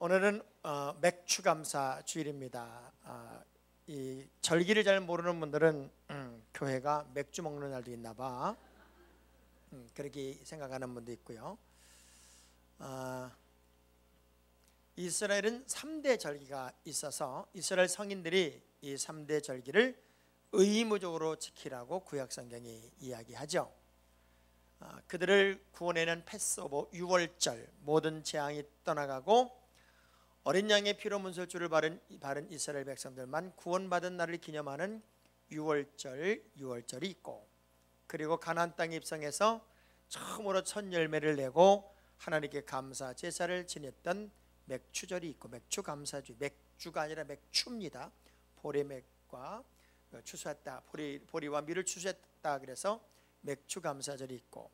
오늘은 맥추감사 주일입니다. 이 절기를 잘 모르는 분들은 교회가 맥주 먹는 날도 있나 봐, 그렇게 생각하는 분도 있고요. 이스라엘은 3대 절기가 있어서 이스라엘 성인들이 이 3대 절기를 의무적으로 지키라고 구약성경이 이야기하죠. 그들을 구원해낸 패스오버, 유월절, 모든 재앙이 떠나가고 어린 양의 피로 문설주를 바른 이스라엘 백성들만 구원받은 날을 기념하는 유월절이 있고, 그리고 가나안 땅에 입성해서 처음으로 첫 열매를 내고 하나님께 감사 제사를 지냈던 맥추절이 있고, 맥추감사주의, 맥주가 아니라 맥추입니다. 보리맥과 추수했다, 보리와 밀을 추수했다, 그래서 맥추감사절이 있고,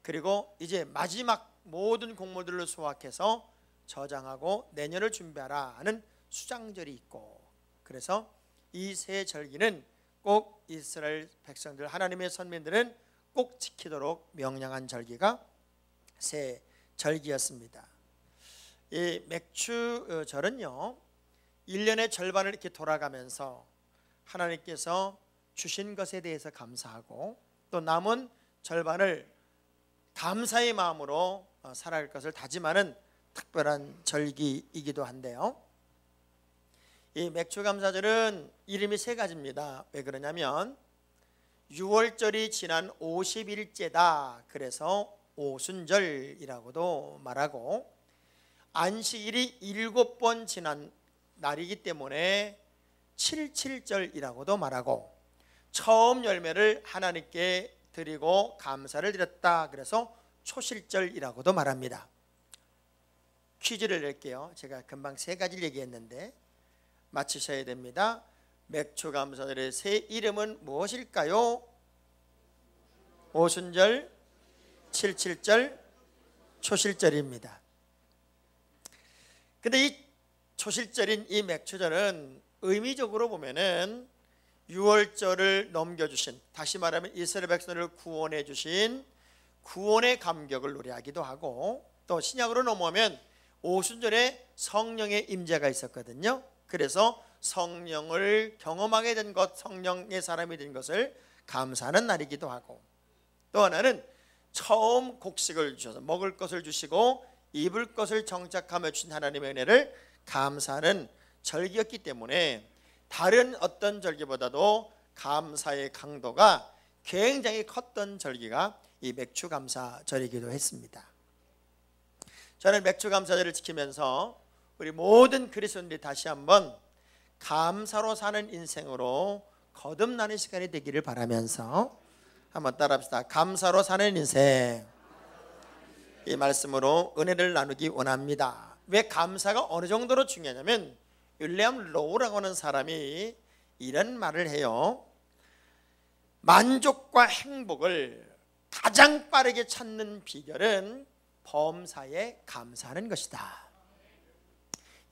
그리고 이제 마지막 모든 곡물들을 수확해서 저장하고 내년을 준비하라 하는 수장절이 있고, 그래서 이 세 절기는 꼭 이스라엘 백성들, 하나님의 선민들은 꼭 지키도록 명령한 절기가 세 절기였습니다. 이 맥추절은요, 1년의 절반을 이렇게 돌아가면서 하나님께서 주신 것에 대해서 감사하고 또 남은 절반을 감사의 마음으로 살아갈 것을 다짐하는 특별한 절기이기도 한데요, 이 맥추감사절은 이름이 세 가지입니다. 왜 그러냐면 유월절이 지난 50일째다, 그래서 오순절이라고도 말하고, 안식일이 7번 지난 날이기 때문에 77절이라고도 말하고, 처음 열매를 하나님께 드리고 감사를 드렸다, 그래서 초실절이라고도 말합니다. 퀴즈를 낼게요. 제가 금방 세 가지를 얘기했는데 맞히셔야 됩니다. 맥추감사절의 세 이름은 무엇일까요? 오순절, 칠칠절, 초실절입니다. 근데 이 초실절인 이 맥추절은 의미적으로 보면은 유월절을 넘겨주신, 다시 말하면 이스라엘 백성을 구원해 주신 구원의 감격을 노래하기도 하고, 또 신약으로 넘어오면 오순절에 성령의 임재가 있었거든요. 그래서 성령을 경험하게 된 것, 성령의 사람이 된 것을 감사하는 날이기도 하고, 또 하나는 처음 곡식을 주셔서 먹을 것을 주시고 입을 것을 정착하며 주신 하나님의 은혜를 감사하는 절기였기 때문에 다른 어떤 절기보다도 감사의 강도가 굉장히 컸던 절기가 이 맥추감사절이기도 했습니다. 저는 맥추감사절을 지키면서 우리 모든 그리스도인들이 다시 한번 감사로 사는 인생으로 거듭나는 시간이 되기를 바라면서 한번 따라합시다. 감사로 사는 인생, 이 말씀으로 은혜를 나누기 원합니다. 왜 감사가 어느 정도로 중요하냐면, 윌리엄 로우라고 하는 사람이 이런 말을 해요. 만족과 행복을 가장 빠르게 찾는 비결은 범사에 감사하는 것이다.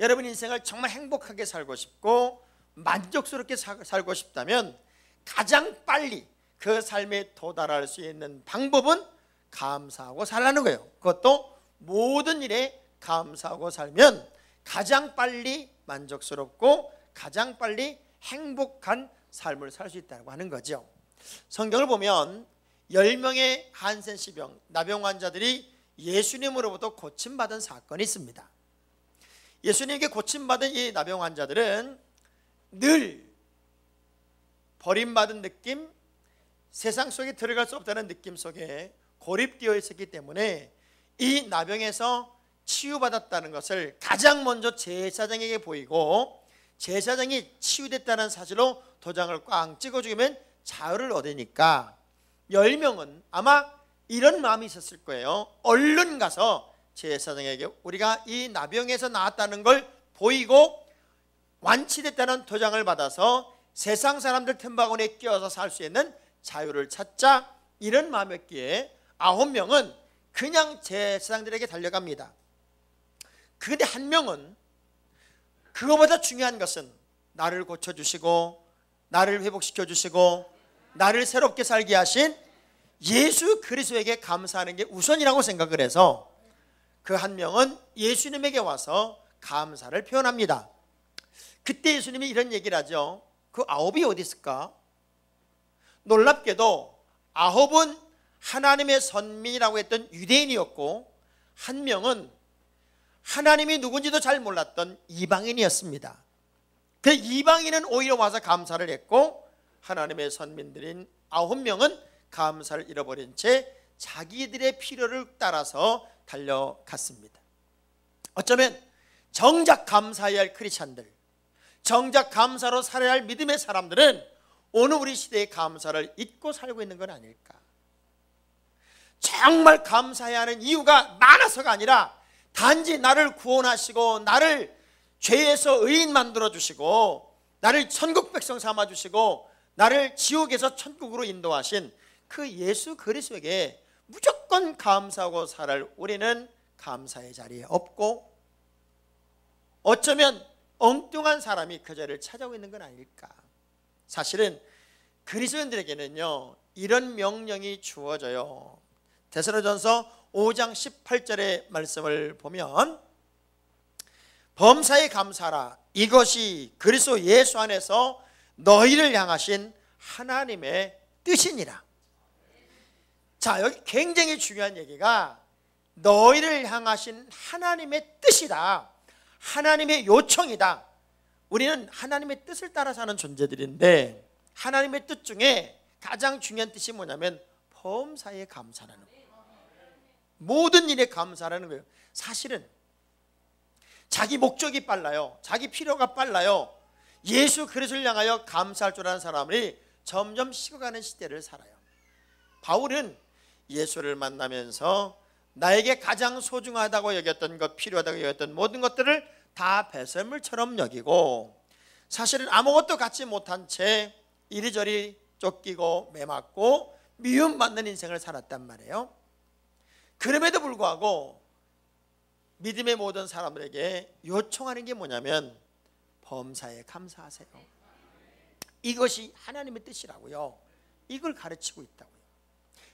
여러분 인생을 정말 행복하게 살고 싶고 만족스럽게 살고 싶다면 가장 빨리 그 삶에 도달할 수 있는 방법은 감사하고 살라는 거예요. 그것도 모든 일에 감사하고 살면 가장 빨리 만족스럽고 가장 빨리 행복한 삶을 살 수 있다고 하는 거죠. 성경을 보면 10명의 한센시병, 나병 환자들이 예수님으로부터 고침받은 사건이 있습니다. 예수님께 고침받은 이 나병 환자들은 늘 버림받은 느낌, 세상 속에 들어갈 수 없다는 느낌 속에 고립되어 있었기 때문에 이 나병에서 치유받았다는 것을 가장 먼저 제사장에게 보이고, 제사장이 치유됐다는 사실로 도장을 꽝 찍어주면 자유를 얻으니까 10명은 아마 이런 마음이 있었을 거예요. 얼른 가서 제사장에게 우리가 이 나병에서 나았다는 걸 보이고 완치됐다는 도장을 받아서 세상 사람들 틈바구니에 끼어서 살 수 있는 자유를 찾자, 이런 마음이었기에 9명은 그냥 제사장들에게 달려갑니다. 그런데 한 명은 그거보다 중요한 것은 나를 고쳐주시고 나를 회복시켜주시고 나를 새롭게 살게 하신 예수 그리스도에게 감사하는 게 우선이라고 생각을 해서 그 한 명은 예수님에게 와서 감사를 표현합니다. 그때 예수님이 이런 얘기를 하죠. 그 9이 어디 있을까? 놀랍게도 9은 하나님의 선민이라고 했던 유대인이었고, 한 명은 하나님이 누군지도 잘 몰랐던 이방인이었습니다. 그 이방인은 오히려 와서 감사를 했고, 하나님의 선민들인 9명은 감사를 잃어버린 채 자기들의 필요를 따라서 달려갔습니다. 어쩌면 정작 감사해야 할 크리스찬들, 정작 감사로 살아야 할 믿음의 사람들은 오늘 우리 시대의 감사를 잊고 살고 있는 건 아닐까. 정말 감사해야 하는 이유가 많아서가 아니라 단지 나를 구원하시고 나를 죄에서 의인 만들어주시고 나를 천국 백성 삼아주시고 나를 지옥에서 천국으로 인도하신 그 예수 그리스도에게 무조건 감사하고 살아갈 우리는 감사의 자리에 없고, 어쩌면 엉뚱한 사람이 그 자리를 찾아오고 있는 건 아닐까. 사실은 그리스도인들에게는요 이런 명령이 주어져요. 데살로니가전서 5장 18절의 말씀을 보면 범사에 감사하라, 이것이 그리스도 예수 안에서 너희를 향하신 하나님의 뜻이니라. 자, 여기 굉장히 중요한 얘기가 너희를 향하신 하나님의 뜻이다, 하나님의 요청이다. 우리는 하나님의 뜻을 따라 사는 존재들인데 하나님의 뜻 중에 가장 중요한 뜻이 뭐냐면 범사에 감사라는 거예요. 모든 일에 감사라는 거예요. 사실은 자기 목적이 빨라요, 자기 필요가 빨라요, 예수 그리스도를 향하여 감사할 줄 아는 사람이 점점 식어가는 시대를 살아요. 바울은 예수를 만나면서 나에게 가장 소중하다고 여겼던 것, 필요하다고 여겼던 모든 것들을 다 배설물처럼 여기고, 사실은 아무것도 갖지 못한 채 이리저리 쫓기고 매맞고 미움받는 인생을 살았단 말이에요. 그럼에도 불구하고 믿음의 모든 사람들에게 요청하는 게 뭐냐면 범사에 감사하세요. 이것이 하나님의 뜻이라고요. 이걸 가르치고 있다고요.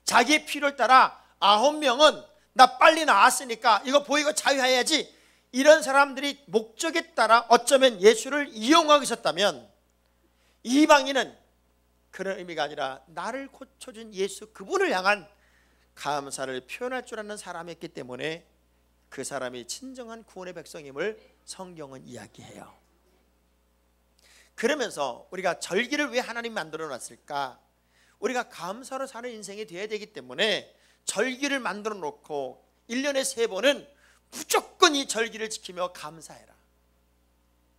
자기의 필요를 따라 9명은 나 빨리 나왔으니까 이거 보이고 자유해야지, 이런 사람들이 목적에 따라 어쩌면 예수를 이용하고 있었다면, 이방인은 그런 의미가 아니라 나를 고쳐준 예수 그분을 향한 감사를 표현할 줄 아는 사람이었기 때문에 그 사람이 진정한 구원의 백성임을 성경은 이야기해요. 그러면서 우리가 절기를 왜 하나님이 만들어 놨을까? 우리가 감사로 사는 인생이 되어야 되기 때문에 절기를 만들어 놓고 1년에 3번은 무조건 이 절기를 지키며 감사해라.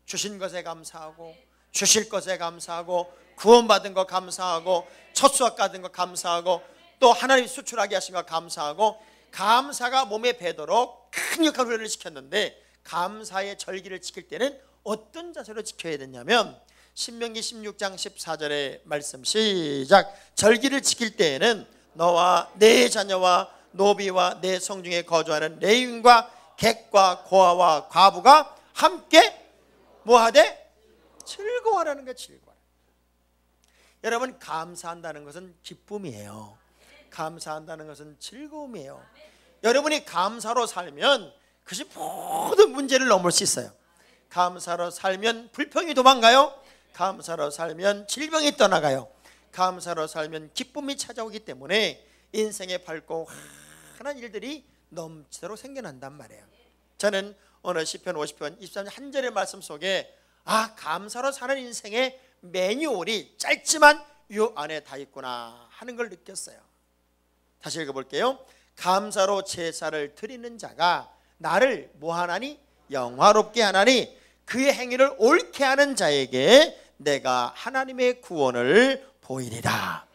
주신 것에 감사하고, 주실 것에 감사하고, 구원받은 것 감사하고, 첫 수확 받은 것 감사하고, 또 하나님 수출하게 하신 것 감사하고, 감사가 몸에 배도록 강력한 훈련을 시켰는데, 감사의 절기를 지킬 때는 어떤 자세로 지켜야 되냐면 신명기 16장 14절의 말씀 시작. 절기를 지킬 때에는 너와 내 자녀와 노비와 내 성중에 거주하는 레위인과 객과 고아와 과부가 함께 뭐하되? 즐거워하라는 거예요. 즐거워하라. 여러분, 감사한다는 것은 기쁨이에요. 감사한다는 것은 즐거움이에요. 여러분이 감사로 살면 그것이 모든 문제를 넘을 수 있어요. 감사로 살면 불평이 도망가요. 감사로 살면 질병이 떠나가요. 감사로 살면 기쁨이 찾아오기 때문에 인생에 밝고 환한 일들이 넘치도록 생겨난단 말이에요. 저는 오늘 시편 50편 23절 한 절의 말씀 속에 감사로 사는 인생의 매뉴얼이 짧지만 이 안에 다 있구나 하는 걸 느꼈어요. 다시 읽어볼게요. 감사로 제사를 드리는 자가 나를 뭐하나니? 영화롭게 하나니 그의 행위를 옳게 하는 자에게 내가 하나님의 구원을 보이리라.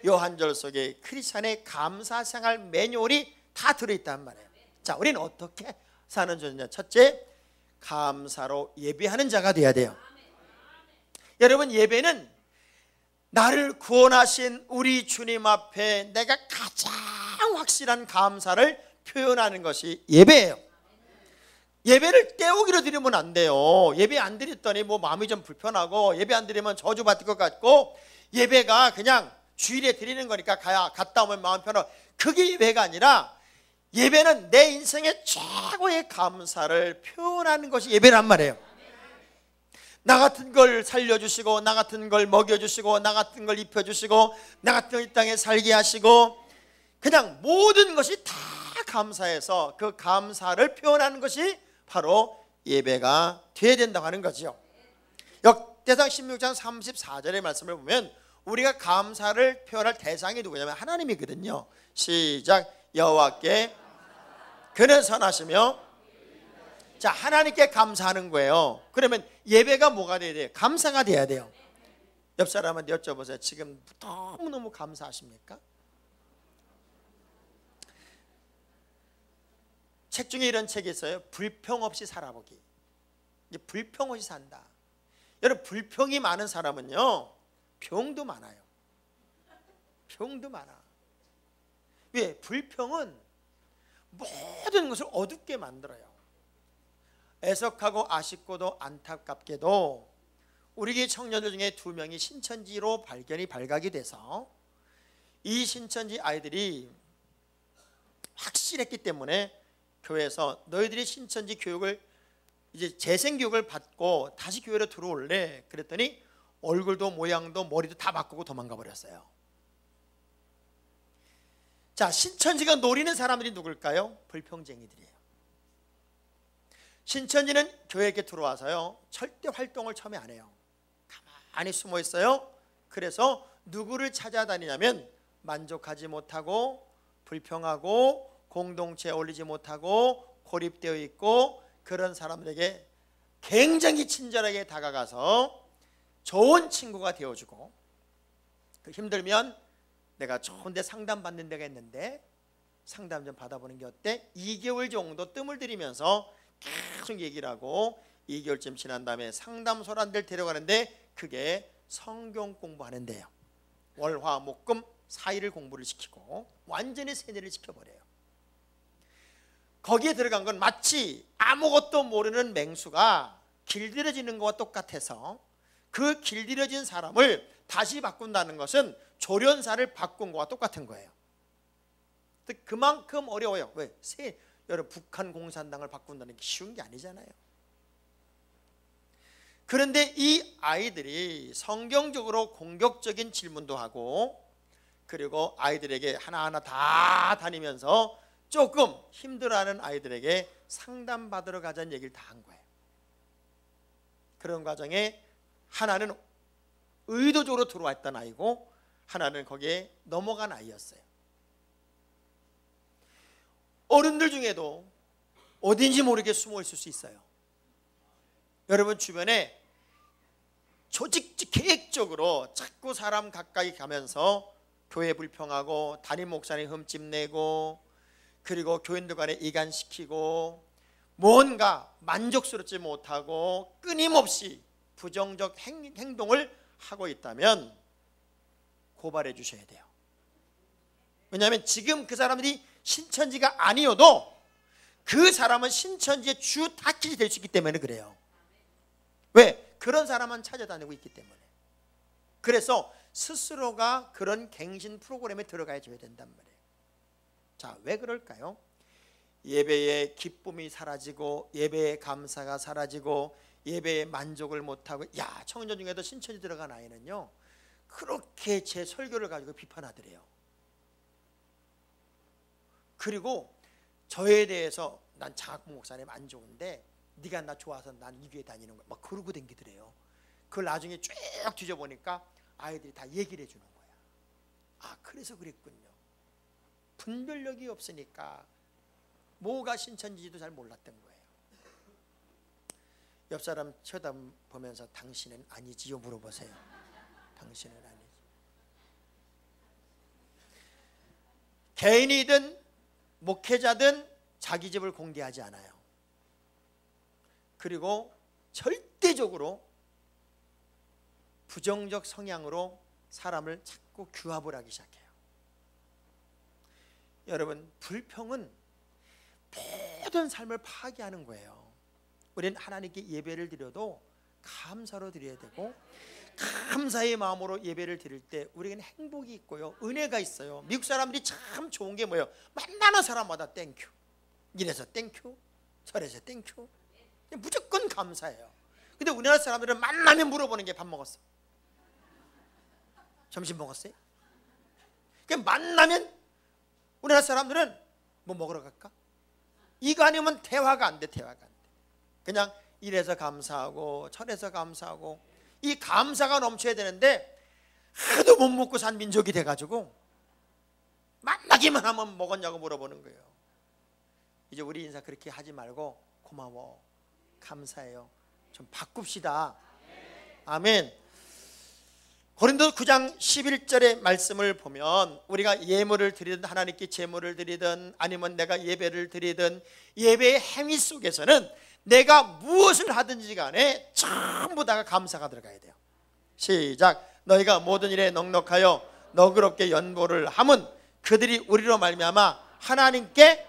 이 한 절 속에 크리스찬의 감사생활 매뉴얼이 다 들어있단 말이에요. 자, 우리는 어떻게 사는 존재냐? 첫째, 감사로 예배하는 자가 돼야 돼요. 여러분, 예배는 나를 구원하신 우리 주님 앞에 내가 가장 확실한 감사를 표현하는 것이 예배예요. 예배를 때우기로 드리면 안 돼요. 예배 안 드렸더니 마음이 좀 불편하고, 예배 안 드리면 저주받을 것 같고, 예배가 그냥 주일에 드리는 거니까 갔다 오면 마음 편하고, 그게 예배가 아니라 예배는 내 인생의 최고의 감사를 표현하는 것이 예배란 말이에요. 나 같은 걸 살려주시고, 나 같은 걸 먹여주시고, 나 같은 걸 입혀주시고, 나 같은 걸 이 땅에 살게 하시고, 그냥 모든 것이 다 감사해서 그 감사를 표현하는 것이 바로 예배가 되어야 된다고 하는 거죠. 역대상 16장 34절의 말씀을 보면 우리가 감사를 표현할 대상이 누구냐면 하나님이거든요. 시작. 여호와께 그는 선하시며. 자, 하나님께 감사하는 거예요. 그러면 예배가 뭐가 돼야 돼요? 감사가 돼야 돼요. 옆 사람한테 여쭤보세요. 지금 너무너무 감사하십니까? 책 중에 이런 책이 있어요. 불평 없이 살아보기. 이제 불평 없이 산다. 여러분, 불평이 많은 사람은요, 병도 많아요. 병도 많아. 왜? 불평은 모든 것을 어둡게 만들어요. 애석하고 아쉽고도 안타깝게도 우리 청년들 중에 2명이 신천지로 발각이 돼서 이 신천지 아이들이 확실했기 때문에 교회에서 너희들이 신천지 교육을 이제 재생교육을 받고 다시 교회로 들어올래? 그랬더니 얼굴도 모양도 머리도 다 바꾸고 도망가 버렸어요. 자, 신천지가 노리는 사람들이 누굴까요? 불평쟁이들이에요. 신천지는 교회에 들어와서요, 절대 활동을 처음에 안 해요. 가만히 숨어 있어요. 그래서 누구를 찾아다니냐면 만족하지 못하고 불평하고 공동체에 어울리지 못하고 고립되어 있고 그런 사람들에게 굉장히 친절하게 다가가서 좋은 친구가 되어주고, 힘들면 내가 좋은 데 상담 받는 데가 있는데 상담 좀 받아보는 게 어때? 2개월 정도 뜸을 들이면서 계속 얘기를 하고 2개월쯤 지난 다음에 상담소를 한 데를 데려가는데 그게 성경 공부하는 데예요. 월화목금 4일을 공부를 시키고 완전히 세뇌를 시켜버려요. 거기에 들어간 건 마치 아무것도 모르는 맹수가 길들여지는 것과 똑같아서 그 길들여진 사람을 다시 바꾼다는 것은 조련사를 바꾼 것과 똑같은 거예요. 그만큼 어려워요. 왜? 여러분, 북한 공산당을 바꾼다는 게 쉬운 게 아니잖아요. 그런데 이 아이들이 성경적으로 공격적인 질문도 하고, 그리고 아이들에게 하나하나 다 다니면서 조금 힘들어하는 아이들에게 상담받으러 가자는 얘기를 다 한 거예요. 그런 과정에 하나는 의도적으로 들어왔던 아이고 하나는 거기에 넘어간 아이였어요. 어른들 중에도 어딘지 모르게 숨어 있을 수 있어요. 여러분 주변에 조직 계획적으로 자꾸 사람 가까이 가면서 교회 불평하고 담임 목사님 흠집내고 그리고 교인들 간에 이간시키고 뭔가 만족스럽지 못하고 끊임없이 부정적 행동을 하고 있다면 고발해 주셔야 돼요. 왜냐하면 지금 그 사람들이 신천지가 아니어도 그 사람은 신천지의 주 타깃이 될 수 있기 때문에 그래요. 왜? 그런 사람만 찾아다니고 있기 때문에. 그래서 스스로가 그런 갱신 프로그램에 들어가야 된단 말이에요. 자, 왜 그럴까요? 예배의 기쁨이 사라지고 예배의 감사가 사라지고 예배에 만족을 못하고, 야, 청년 중에도 신천지 들어간 아이는요 그렇게 제 설교를 가지고 비판하더래요. 그리고 저에 대해서 난 장학봉 목사님 안 좋은데 네가 나 좋아서 난 이 교회 다니는 거야 막 그러고 댕기더래요. 그걸 나중에 쭉 뒤져보니까 아이들이 다 얘기를 해주는 거야. 아, 그래서 그랬군요. 분별력이 없으니까 뭐가 신천지지도 잘 몰랐던 거예요. 옆 사람 쳐다보면서 당신은 아니지요 물어보세요. 당신은 아니지. 개인이든 목회자든 자기 집을 공개하지 않아요. 그리고 절대적으로 부정적 성향으로 사람을 자꾸 규합을 하기 시작해요. 여러분, 불평은 모든 삶을 파괴하는 거예요. 우리는 하나님께 예배를 드려도 감사로 드려야 되고 감사의 마음으로 예배를 드릴 때 우리에게는 행복이 있고요, 은혜가 있어요. 미국 사람들이 참 좋은 게 뭐예요? 만나는 사람마다 땡큐, 이래서 땡큐, 저래서 땡큐, 무조건 감사해요. 근데 우리나라 사람들은 만나면 물어보는 게 밥 먹었어? 점심 먹었어요? 그러니까 만나면 우리나라 사람들은 뭐 먹으러 갈까? 이거 아니면 대화가 안 돼. 대화가 안 돼. 그냥 이래서 감사하고 저래서 감사하고, 이 감사가 넘쳐야 되는데 하도 못 먹고 산 민족이 돼가지고 만나기만 하면 먹었냐고 물어보는 거예요. 이제 우리 인사 그렇게 하지 말고 고마워, 감사해요, 좀 바꿉시다. 아멘. 고린도 9장 11절의 말씀을 보면 우리가 예물을 드리든 하나님께 제물을 드리든 아니면 내가 예배를 드리든 예배의 행위 속에서는 내가 무엇을 하든지 간에 전부 다가 감사가 들어가야 돼요. 시작. 너희가 모든 일에 넉넉하여 너그럽게 연보를 함은 그들이 우리로 말미암아 하나님께,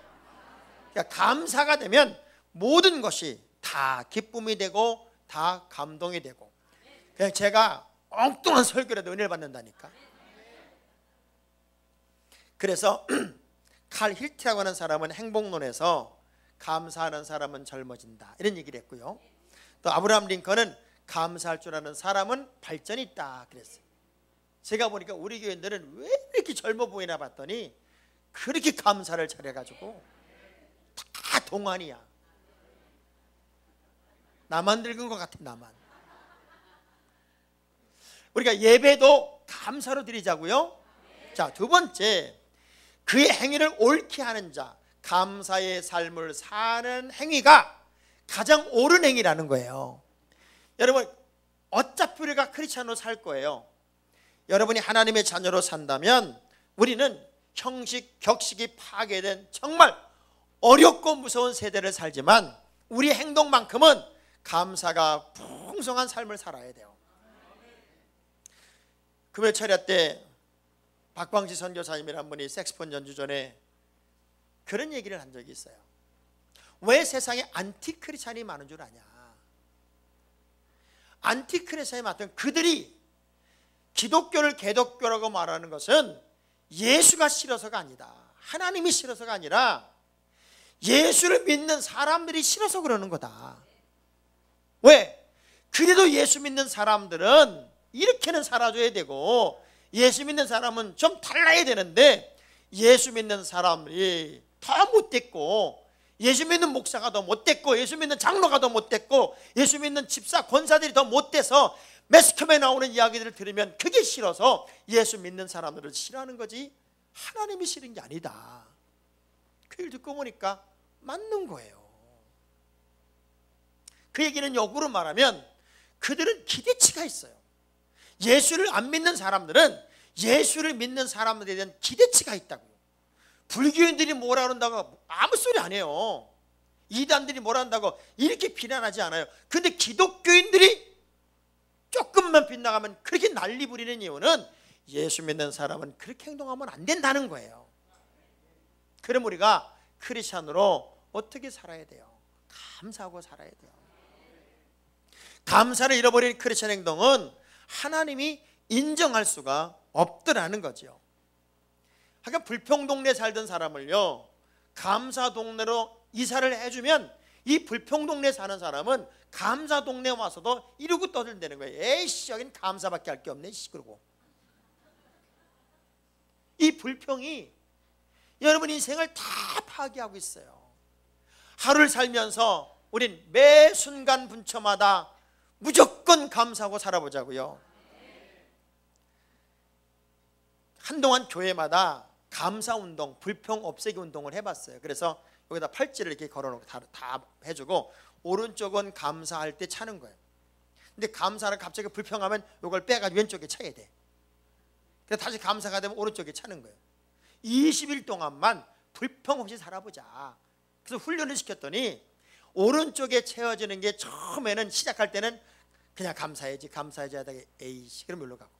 그러니까 감사가 되면 모든 것이 다 기쁨이 되고 다 감동이 되고, 그냥 제가 엉뚱한 설교라도 은혜를 받는다니까. 그래서 칼 힐트라고 하는 사람은 행복론에서 감사하는 사람은 젊어진다 이런 얘기를 했고요. 또 아브라함 링컨은 감사할 줄 아는 사람은 발전이 있다 그랬어요. 제가 보니까 우리 교인들은 왜 이렇게 젊어 보이나 봤더니 그렇게 감사를 잘해가지고 다 동안이야. 나만 늙은 것 같아. 나만. 우리가 예배도 감사로 드리자고요. 자, 두 번째, 그의 행위를 옳게 하는 자, 감사의 삶을 사는 행위가 가장 옳은 행위라는 거예요. 여러분, 어차피 우리가 크리스찬으로 살 거예요. 여러분이 하나님의 자녀로 산다면 우리는 형식, 격식이 파괴된 정말 어렵고 무서운 세대를 살지만 우리 행동만큼은 감사가 풍성한 삶을 살아야 돼요. 금요 철야 때 박광지 선교사님이란 분이 색소폰 연주 전에 그런 얘기를 한 적이 있어요. 왜 세상에 안티크리스찬이 많은 줄 아냐? 안티크리스찬이 많던 그들이 기독교를 개독교라고 말하는 것은 예수가 싫어서가 아니다, 하나님이 싫어서가 아니라 예수를 믿는 사람들이 싫어서 그러는 거다. 왜? 그래도 예수 믿는 사람들은 이렇게는 살아줘야 되고 예수 믿는 사람은 좀 달라야 되는데 예수 믿는 사람이 더 못됐고, 예수 믿는 목사가 더 못됐고, 예수 믿는 장로가 더 못됐고, 예수 믿는 집사 권사들이 더 못돼서 매스컴에 나오는 이야기들을 들으면 그게 싫어서 예수 믿는 사람들을 싫어하는 거지 하나님이 싫은 게 아니다. 그 일 듣고 보니까 맞는 거예요. 그 얘기는 역으로 말하면 그들은 기대치가 있어요. 예수를 안 믿는 사람들은 예수를 믿는 사람들에 대한 기대치가 있다고요. 불교인들이 뭐라 그런다고 아무 소리 안 해요. 이단들이 뭐라 한다고 이렇게 비난하지 않아요. 근데 기독교인들이 조금만 빗나가면 그렇게 난리 부리는 이유는 예수 믿는 사람은 그렇게 행동하면 안 된다는 거예요. 그럼 우리가 크리스찬으로 어떻게 살아야 돼요? 감사하고 살아야 돼요. 감사를 잃어버린 크리스찬 행동은 하나님이 인정할 수가 없더라는 거죠. 그러니까 불평동네에 살던 사람을요, 감사동네로 이사를 해주면 이 불평동네에 사는 사람은 감사동네에 와서도 이러고 떠들대는 거예요. 에이씨, 여긴 감사밖에 할 게 없네. 그러고 이 불평이 여러분 인생을 다 파괴하고 있어요. 하루를 살면서 우린 매 순간 분초마다 무조건 감사하고 살아보자고요. 한동안 교회마다 감사운동, 불평 없애기 운동을 해봤어요. 그래서 여기다 팔찌를 이렇게 걸어놓고 다 해주고 오른쪽은 감사할 때 차는 거예요. 근데 감사를 갑자기 불평하면 이걸 빼가지고 왼쪽에 차야 돼. 그래서 다시 감사가 되면 오른쪽에 차는 거예요. 20일 동안만 불평 없이 살아보자. 그래서 훈련을 시켰더니 오른쪽에 채워지는 게 처음에는 시작할 때는 그냥 감사해야지 하다가 에이씨 그럼 여기로 가고,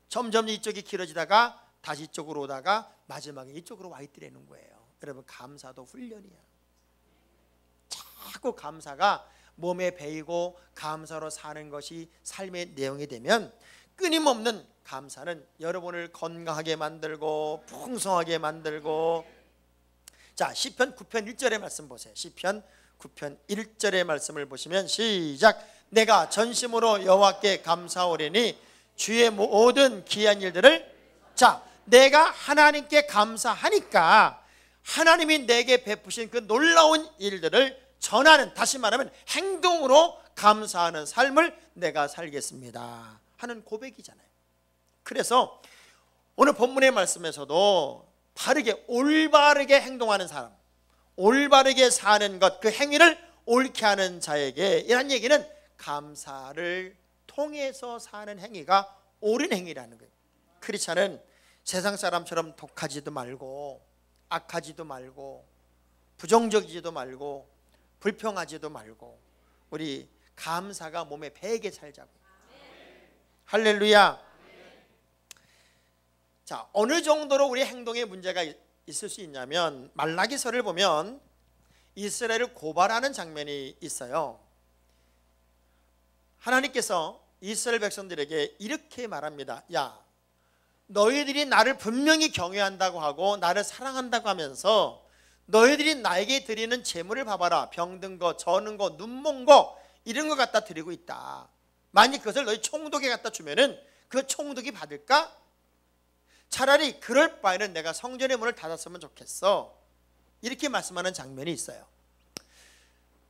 점점 이쪽이 길어지다가 다시 이쪽으로 오다가 마지막에 이쪽으로 와 있더라는 거예요. 여러분, 감사도 훈련이야. 자꾸 감사가 몸에 배이고 감사로 사는 것이 삶의 내용이 되면 끊임없는 감사는 여러분을 건강하게 만들고 풍성하게 만들고, 자, 시편 9편 1절의 말씀 보세요. 시편 9편 1절의 말씀을 보시면 시작. 내가 전심으로 여호와께 감사하오리니 주의 모든 기이한 일들을, 자, 내가 하나님께 감사하니까 하나님이 내게 베푸신 그 놀라운 일들을 전하는, 다시 말하면 행동으로 감사하는 삶을 내가 살겠습니다 하는 고백이잖아요. 그래서 오늘 본문의 말씀에서도 바르게 올바르게 행동하는 사람, 올바르게 사는 것, 그 행위를 옳게 하는 자에게, 이런 얘기는 감사를 통해서 사는 행위가 옳은 행위라는 거예요. 크리스찬은 세상 사람처럼 독하지도 말고 악하지도 말고 부정적이지도 말고 불평하지도 말고 우리 감사가 몸에 배게 살자고. 할렐루야. 자, 어느 정도로 우리 행동에 문제가 있을 수 있냐면 말라기서를 보면 이스라엘을 고발하는 장면이 있어요. 하나님께서 이스라엘 백성들에게 이렇게 말합니다. 야, 너희들이 나를 분명히 경외한다고 하고 나를 사랑한다고 하면서 너희들이 나에게 드리는 제물을 봐봐라. 병든 거, 저는 거, 눈먼 거 이런 거 갖다 드리고 있다. 만약 그것을 너희 총독에 갖다 주면은 그 총독이 받을까? 차라리 그럴 바에는 내가 성전의 문을 닫았으면 좋겠어. 이렇게 말씀하는 장면이 있어요.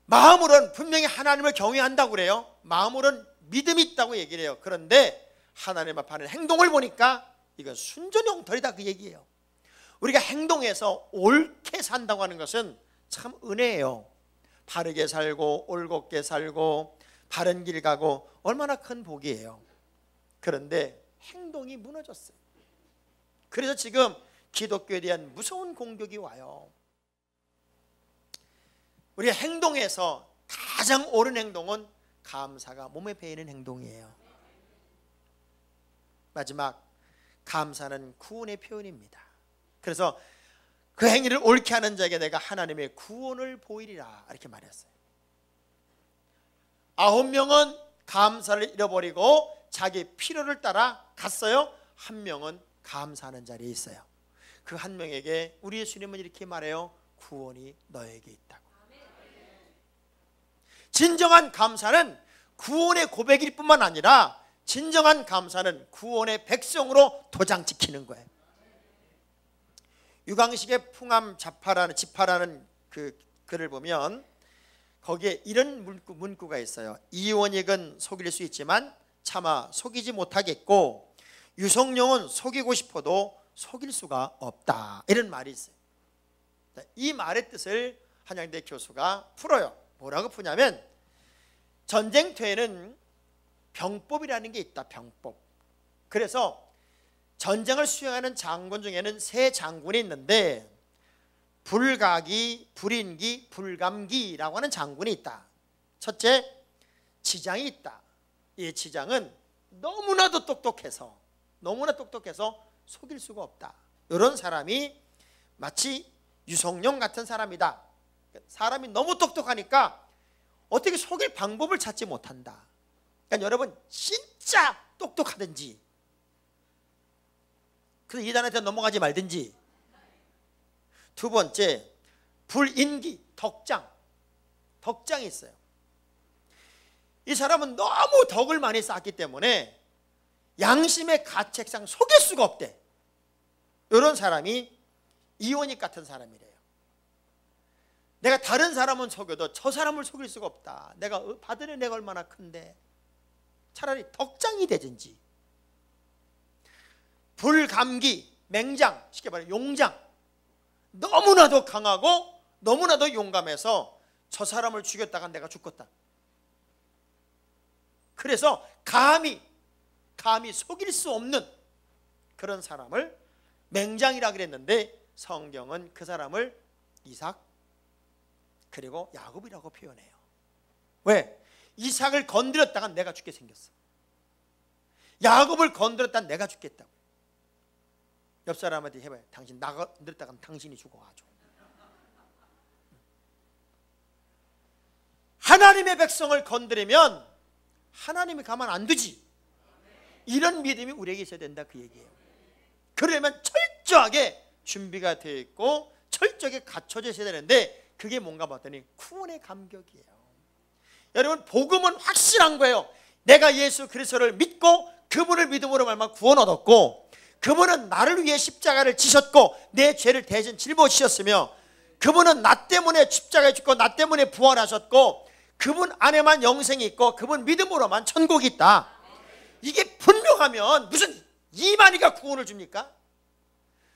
마음으로는 분명히 하나님을 경외한다고 그래요. 마음으로는 믿음이 있다고 얘기를 해요. 그런데 하나님 앞에 하는 행동을 보니까 이건 순전히 엉터리다 그 얘기예요. 우리가 행동해서 옳게 산다고 하는 것은 참 은혜예요. 바르게 살고 올곧게 살고 바른 길 가고 얼마나 큰 복이에요. 그런데 행동이 무너졌어요. 그래서 지금 기독교에 대한 무서운 공격이 와요. 우리가 행동에서 가장 옳은 행동은 감사가 몸에 배이는 행동이에요. 마지막, 감사는 구원의 표현입니다. 그래서 그 행위를 옳게 하는 자에게 내가 하나님의 구원을 보이리라 이렇게 말했어요. 9명은 감사를 잃어버리고 자기 필요를 따라 갔어요. 1명은 감사하는 자리에 있어요. 그 1명에게 우리 예수님은 이렇게 말해요. 구원이 너에게 있다고. 진정한 감사는 구원의 고백일 뿐만 아니라 진정한 감사는 구원의 백성으로 도장 찍히는 거예요. 유광식의 풍암 지파라는 그 글을 보면 거기에 이런 문구가 있어요. 이원익은 속일 수 있지만 차마 속이지 못하겠고 유성룡은 속이고 싶어도 속일 수가 없다. 이런 말이 있어요. 이 말의 뜻을 한양대 교수가 풀어요. 뭐라고 푸냐면 전쟁터에는 병법이라는 게 있다. 병법. 그래서 전쟁을 수행하는 장군 중에는 3 장군이 있는데 불가기, 불인기, 불감기라고 하는 장군이 있다. 첫째, 지장이 있다. 이 지장은 너무나도 똑똑해서 속일 수가 없다. 이런 사람이 마치 유성룡 같은 사람이다. 사람이 너무 똑똑하니까 어떻게 속일 방법을 찾지 못한다. 그러니까 여러분 진짜 똑똑하든지 그래서 이단한테 넘어가지 말든지. 두 번째, 불인기, 덕장이 있어요. 이 사람은 너무 덕을 많이 쌓았기 때문에 양심의 가책상 속일 수가 없대. 이런 사람이 이원익 같은 사람이래요. 내가 다른 사람은 속여도 저 사람을 속일 수가 없다. 내가 받은 은혜가 얼마나 큰데 차라리 덕장이 되든지. 불감기, 맹장, 쉽게 말해 용장. 너무나도 강하고 너무나도 용감해서 저 사람을 죽였다가 내가 죽겠다. 그래서 감히 속일 수 없는 그런 사람을 맹장이라 그랬는데 성경은 그 사람을 이삭 그리고 야곱이라고 표현해요. 왜? 이삭을 건드렸다가 내가 죽게 생겼어. 야곱을 건드렸다가 내가 죽겠다고. 옆 사람한테 해봐요. 당신 나 건드렸다가 당신이 죽어가지고. 하나님의 백성을 건드리면 하나님이 가만 안 두지. 이런 믿음이 우리에게 있어야 된다, 그 얘기예요. 그러려면 철저하게 준비가 되어 있고 철저하게 갖춰져 있어야 되는데, 그게 뭔가 봤더니 구원의 감격이에요. 여러분, 복음은 확실한 거예요. 내가 예수 그리스도를 믿고 그분을 믿음으로 말미암아 구원 얻었고, 그분은 나를 위해 십자가를 지셨고 내 죄를 대신 짊어지셨으며, 그분은 나 때문에 십자가에 죽고 나 때문에 부활하셨고, 그분 안에만 영생이 있고 그분 믿음으로만 천국이 있다. 이게 분명하면 무슨 이만희가 구원을 줍니까?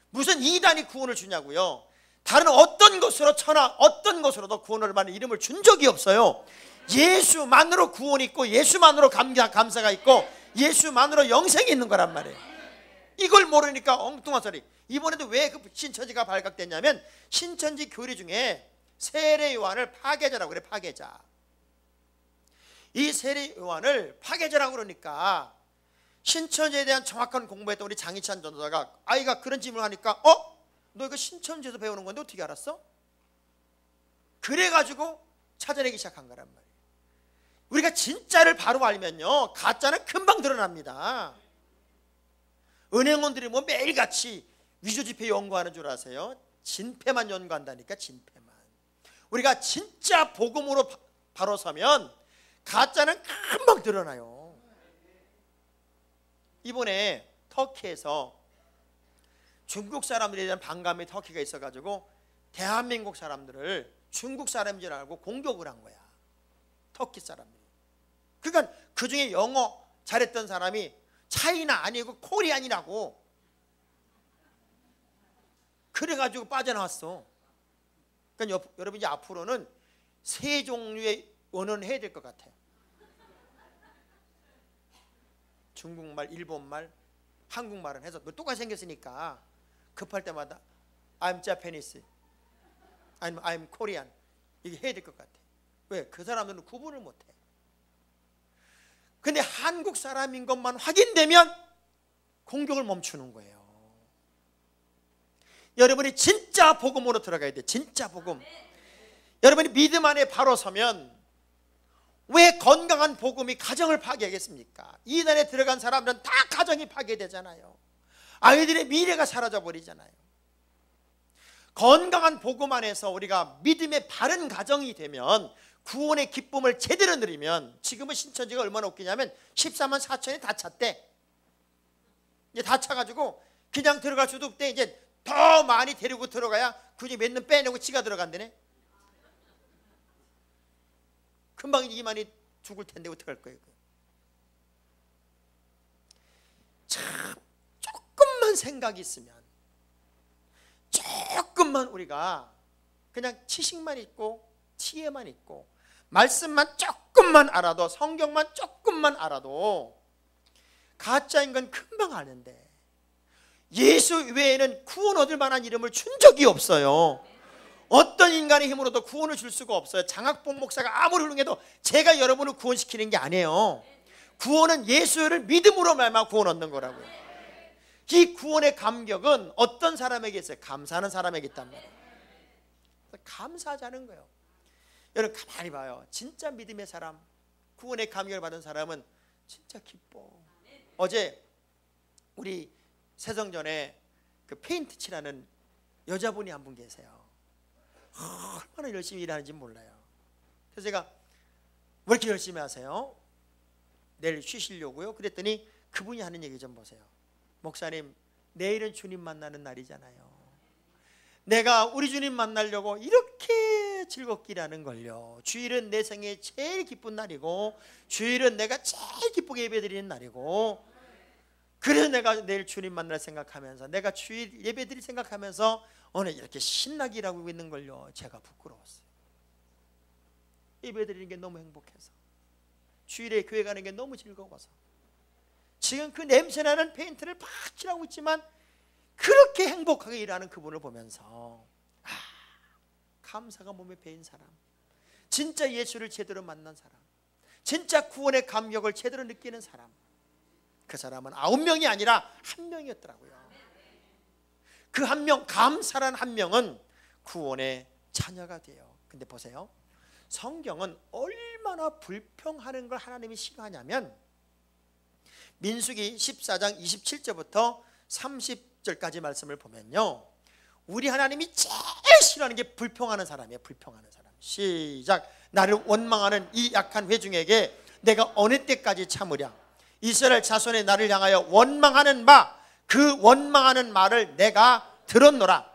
무슨 이단이 구원을 주냐고요. 다른 어떤 것으로, 천하 어떤 것으로도 구원을 받는 이름을 준 적이 없어요. 예수만으로 구원이 있고 예수만으로 감사가 있고 예수만으로 영생이 있는 거란 말이에요. 이걸 모르니까 엉뚱한 소리. 이번에도 왜 그 신천지가 발각됐냐면, 신천지 교리 중에 세례 요한을 파괴자라고 그래. 파괴자. 이 세례 요한을 파괴자라고 그러니까 신천지에 대한 정확한 공부했던 우리 장희찬 전도사가, 아이가 그런 질문을 하니까 너 이거 신천지에서 배우는 건데 어떻게 알았어? 그래가지고 찾아내기 시작한 거란 말이에요. 우리가 진짜를 바로 알면요, 가짜는 금방 드러납니다. 은행원들이 뭐 매일같이 위조지폐 연구하는 줄 아세요? 진폐만 연구한다니까, 진폐만. 우리가 진짜 복음으로 바로 서면 가짜는 금방 드러나요. 이번에 터키에서 중국 사람들에 대한 반감이 터키가 있어가지고 대한민국 사람들을 중국 사람인 줄 알고 공격을 한 거야, 터키 사람들이. 그러니까 그 중에 영어 잘했던 사람이 차이나 아니고 코리안이라고 그래가지고 빠져나왔어. 그러니까 여러분, 이제 앞으로는 세 종류의 언어는 해야 될 것 같아요. 중국말, 일본말, 한국말은 해서 똑같이 생겼으니까 급할 때마다 I'm Japanese, I'm Korean 이게 해야 될 것 같아. 왜? 그 사람들은 구분을 못해. 근데 한국 사람인 것만 확인되면 공격을 멈추는 거예요. 여러분이 진짜 복음으로 들어가야 돼. 진짜 복음. 여러분이 믿음 안에 바로 서면, 왜 건강한 복음이 가정을 파괴하겠습니까? 이단에 들어간 사람들은 다 가정이 파괴되잖아요. 아이들의 미래가 사라져 버리잖아요. 건강한 복음 안에서 우리가 믿음의 바른 가정이 되면, 구원의 기쁨을 제대로 누리면, 지금은 신천지가 얼마나 웃기냐면 14만 4천이 다 찼대. 이제 다 차가지고 그냥 들어갈 수도 없대. 이제 더 많이 데리고 들어가야 그중에 몇 년 빼내고 지가 들어간다네. 금방 이만이 죽을 텐데 어떡할 거예요? 참, 조금만 생각이 있으면, 조금만 우리가 그냥 지식만 있고 지혜만 있고 말씀만 조금만 알아도, 성경만 조금만 알아도 가짜인 건 금방 아는데, 예수 외에는 구원 얻을 만한 이름을 준 적이 없어요. 어떤 인간의 힘으로도 구원을 줄 수가 없어요. 장학봉 목사가 아무리 훌륭해도 제가 여러분을 구원시키는 게 아니에요. 구원은 예수를 믿음으로 말미암아 구원 얻는 거라고요. 이 구원의 감격은 어떤 사람에게 있어요? 감사하는 사람에게 있단 말이에요. 감사하자는 거예요. 여러분, 가만히 봐요. 진짜 믿음의 사람, 구원의 감격을 받은 사람은 진짜 기뻐. 어제 우리 세성전에 그 페인트 칠하는 여자분이 한 분 계세요. 얼마나 열심히 일하는지 몰라요. 그래서 제가 왜 이렇게 열심히 하세요? 내일 쉬시려고요? 그랬더니 그분이 하는 얘기 좀 보세요. 목사님, 내일은 주님 만나는 날이잖아요. 내가 우리 주님 만나려고 이렇게 즐겁게 일하는 걸요. 주일은 내 생애 제일 기쁜 날이고, 주일은 내가 제일 기쁘게 예배드리는 날이고, 그래서 내가 내일 주님 만날 생각하면서, 내가 주일 예배드릴 생각하면서 오늘 이렇게 신나게 일하고 있는 걸요. 제가 부끄러웠어요. 예배드리는 게 너무 행복해서, 주일에 교회 가는 게 너무 즐거워서, 지금 그 냄새나는 페인트를 팍 칠하고 있지만 그렇게 행복하게 일하는 그분을 보면서, 감사가 몸에 배인 사람, 진짜 예수를 제대로 만난 사람, 진짜 구원의 감격을 제대로 느끼는 사람, 그 사람은 9명이 아니라 1명이었더라고요. 그 1명, 감사란 1명은 구원의 자녀가 돼요. 근데 보세요, 성경은 얼마나 불평하는 걸 하나님이 싫어하냐면 민수기 14장 27절부터 30절까지 말씀을 보면요, 우리 하나님이 제일 싫어하는 게 불평하는 사람이에요. 불평하는 사람. 시작. 나를 원망하는 이 약한 회중에게 내가 어느 때까지 참으랴. 이스라엘 자손의 나를 향하여 원망하는 바, 그 원망하는 말을 내가 들었노라.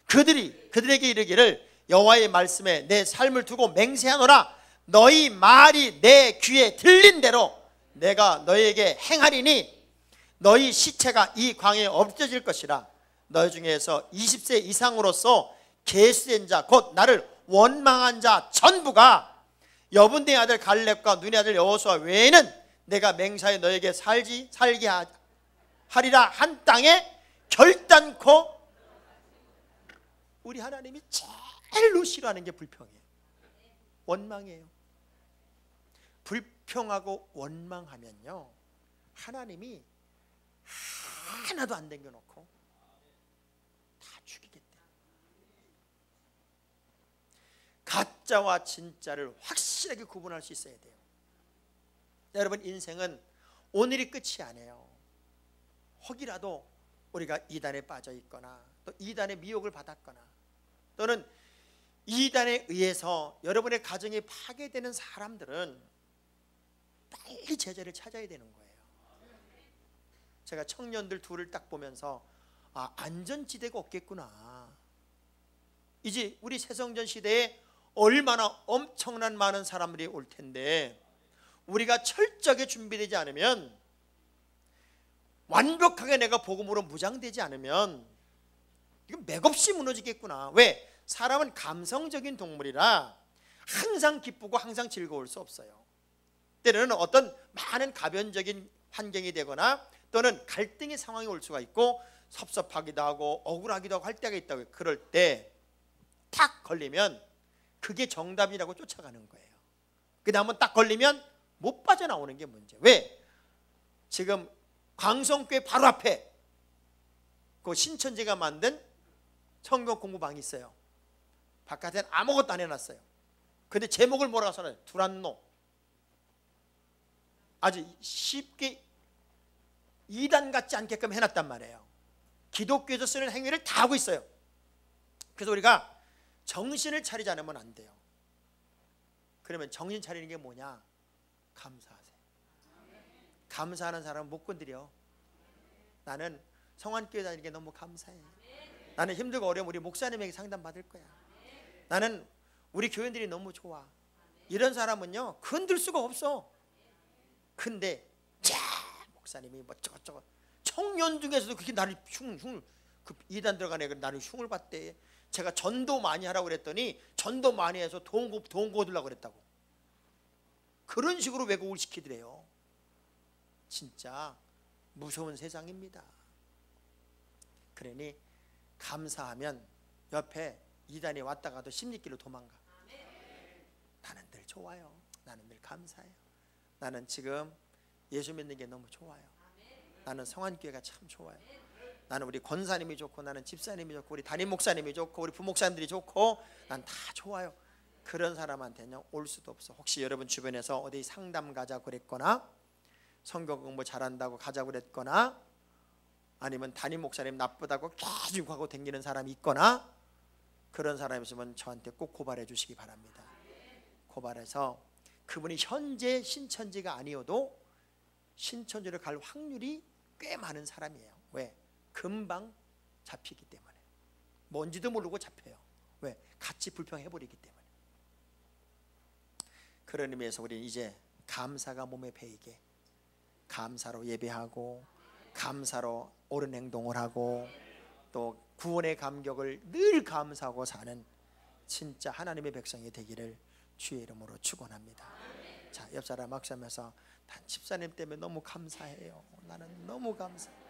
그들에게 이르기를 여호와의 말씀에 내 삶을 두고 맹세하노라. 너희 말이 내 귀에 들린 대로 내가 너희에게 행하리니 너희 시체가 이 광야에 없어질 것이라. 너희 중에서 20세 이상으로서 계수된 자 곧 나를 원망한 자 전부가 여분의 아들 갈렙과 눈의 아들 여호수아 외에는 내가 맹세하여 너에게 살게 하리라 한 땅에 결단코. 우리 하나님이 제일로 싫어하는 게 불평이에요. 원망이에요. 불평하고 원망하면요, 하나님이 하나도 안 남겨놓고 다 죽이겠대. 가짜와 진짜를 확실하게 구분할 수 있어야 돼요. 여러분, 인생은 오늘이 끝이 아니에요. 혹이라도 우리가 이단에 빠져 있거나 또 이단의 미혹을 받았거나 또는 이단에 의해서 여러분의 가정이 파괴되는 사람들은 빨리 제자를 찾아야 되는 거예요. 제가 청년들 둘을 딱 보면서 안전지대가 없겠구나. 이제 우리 새성전 시대에 얼마나 엄청난 많은 사람들이 올 텐데 우리가 철저하게 준비되지 않으면, 완벽하게 내가 복음으로 무장되지 않으면 이건 맥없이 무너지겠구나. 왜? 사람은 감성적인 동물이라 항상 기쁘고 항상 즐거울 수 없어요. 때로는 어떤 많은 가변적인 환경이 되거나 또는 갈등의 상황이 올 수가 있고 섭섭하기도 하고 억울하기도 하고 할 때가 있다고요. 그럴 때 탁 걸리면 그게 정답이라고 쫓아가는 거예요. 그 다음은 딱 걸리면 못 빠져나오는 게 문제. 왜? 지금 광성교회 바로 앞에 그 신천지가 만든 성경 공부방이 있어요. 바깥엔 아무것도 안 해놨어요. 근데 제목을 뭐라고 써놔요? 두란노. 아주 쉽게 이단 같지 않게끔 해놨단 말이에요. 기독교에서 쓰는 행위를 다 하고 있어요. 그래서 우리가 정신을 차리지 않으면 안 돼요. 그러면 정신 차리는 게 뭐냐? 감사하세요. 감사하는 사람은 못 건드려. 나는 성안교회 다니는 게 너무 감사해. 나는 힘들고 어려우면 우리 목사님에게 상담받을 거야. 나는 우리 교인들이 너무 좋아. 이런 사람은요 건들 수가 없어. 근데 목사님이 뭐 저것 청년 중에서도 그렇게 나를 그 이단 들어간 애가 나를 흉을 봤대. 제가 전도 많이 하라고 그랬더니 전도 많이 해서 돈 거두려고 그랬다고. 그런 식으로 왜곡을 시키더래요. 진짜 무서운 세상입니다. 그러니 감사하면 옆에 이단이 왔다가도 십리길로 도망가. 나는 늘 좋아요. 나는 늘 감사해요. 나는 지금 예수 믿는 게 너무 좋아요. 나는 성안교회가 참 좋아요. 나는 우리 권사님이 좋고 나는 집사님이 좋고 우리 담임 목사님이 좋고 우리 부목사님들이 좋고 난 다 좋아요. 그런 사람한테는 올 수도 없어. 혹시 여러분 주변에서 어디 상담 가자고 그랬거나 성경 공부 잘한다고 가자고 그랬거나 아니면 담임 목사님 나쁘다고 계속 하고 다니는 사람이 있거나 그런 사람이 있으면 저한테 꼭 고발해 주시기 바랍니다. 고발해서 그분이 현재 신천지가 아니어도 신천지를 갈 확률이 꽤 많은 사람이에요. 왜? 금방 잡히기 때문에. 뭔지도 모르고 잡혀요. 왜? 같이 불평해버리기 때문에. 그런 의미에서 우리는 이제 감사가 몸에 배이게 감사로 예배하고 감사로 옳은 행동을 하고 또 구원의 감격을 늘 감사하고 사는 진짜 하나님의 백성이 되기를 주의 이름으로 축원합니다. 자, 옆 사람 악수하면서 난 집사님 때문에 너무 감사해요. 나는 너무 감사해요.